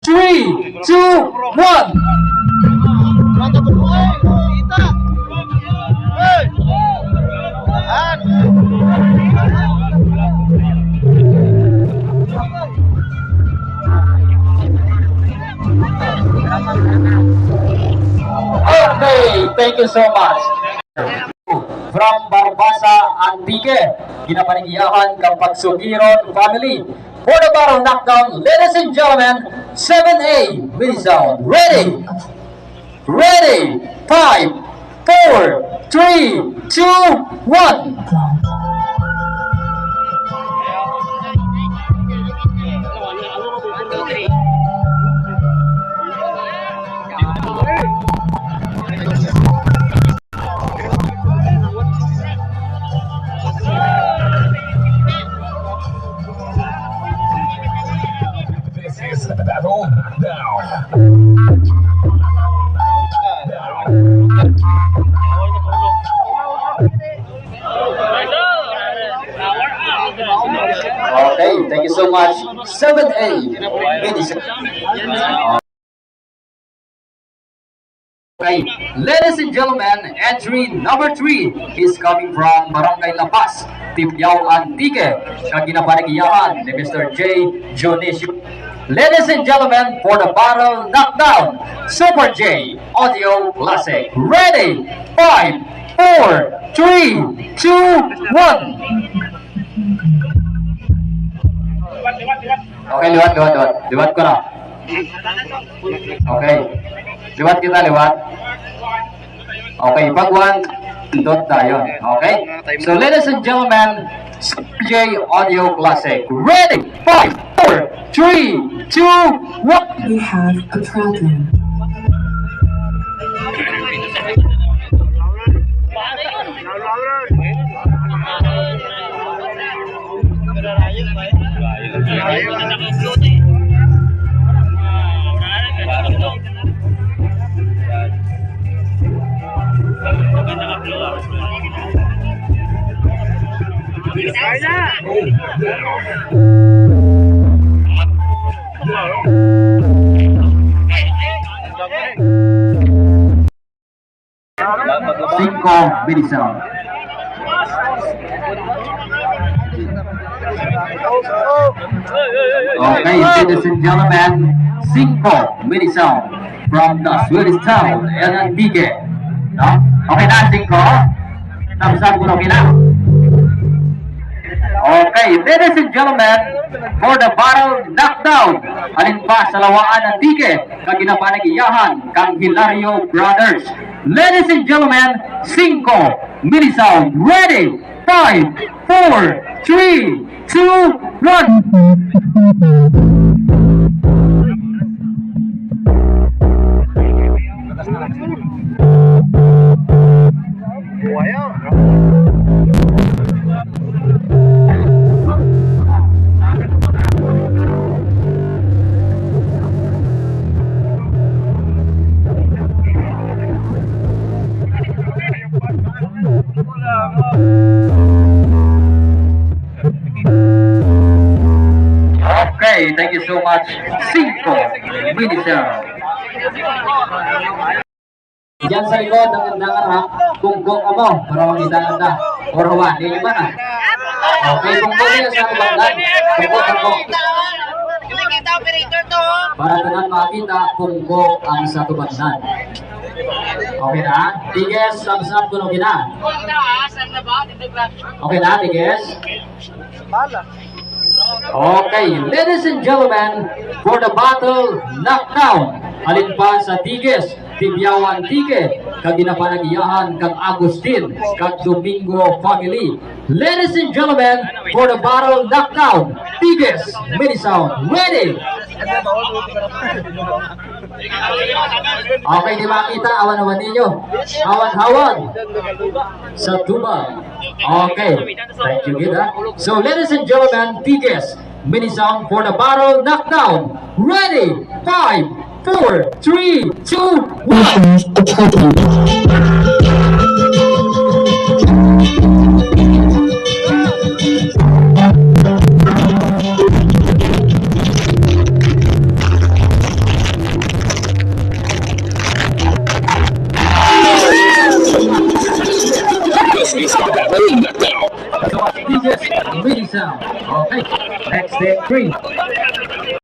3, 2, 1. Okay, thank you so much. From Barbasa Antique, ginapanigiyahan kang Pagsugiron family. For the battle knockdown, ladies and gentlemen, 7A, mini sound, ready, ready, 5, 4, 3, 2, 1. Battle down. Okay, thank you so much. 7A, mini sound. Okay, ladies and gentlemen, entry number 3 is coming from Barangay La Paz, Tibyao Antique, ang ginapanigiyahan ni Mr. J. Dionisio. Ladies and gentlemen, for the battle knockdown, Super J Audio Classic. Ready? 5, 4, 3, 2, 1. Okay, liwat ko na. Okay. Liwat kita, liwat. Okay, pag 1, dot tayo. Okay? So, ladies and gentlemen, J Audio Classic. Ready? 5, 4, 3, 2, 1. We have a problem. Cinco mini sound. Okay, ladies and gentlemen, Cinco mini sound from the Swedish town, Antique. No? Okay na, Cinco? Tapos ko na, okay na? Okay, ladies and gentlemen, for the battle knockdown, alin pa sa Lawaan Antique, kang ginapanagiyahan kang Hilario Brothers. Ladies and gentlemen, 5 mini sound, ready, 5, 4, 3, 2, 1. Okay, thank you so much. 5 mini sound. Diyan sa likod ng harap, tunggong mo para makita nanda. Orawan, hindi ba na? Okay, tunggong niya sa kabanggan. Tunggong. Kita operator to. Para tanan makita tunggong ang sa kabanggan. Okay na? Tiges, thumbs up kung okay na. Okay na, tiges? Okay, ladies and gentlemen, for the battle knockdown, alin pa sa Tiges, Tibyao Antique, kag ginapanagiyahan kang Agustin, kag Domingo family. Ladies and gentlemen, for the battle knockdown, Tiges, mini sound, ready? Okay, di makita, awan-awan ninyo. Awan-awan sa tuba. Okay, thank you, Gita. So, ladies and gentlemen, Tiges, mini sound for the battle knockdown. Ready? 5, 4, 3, 2, 1. We have a problem. He's got that room knocked down. So, this is really sound. Okay, next step 3.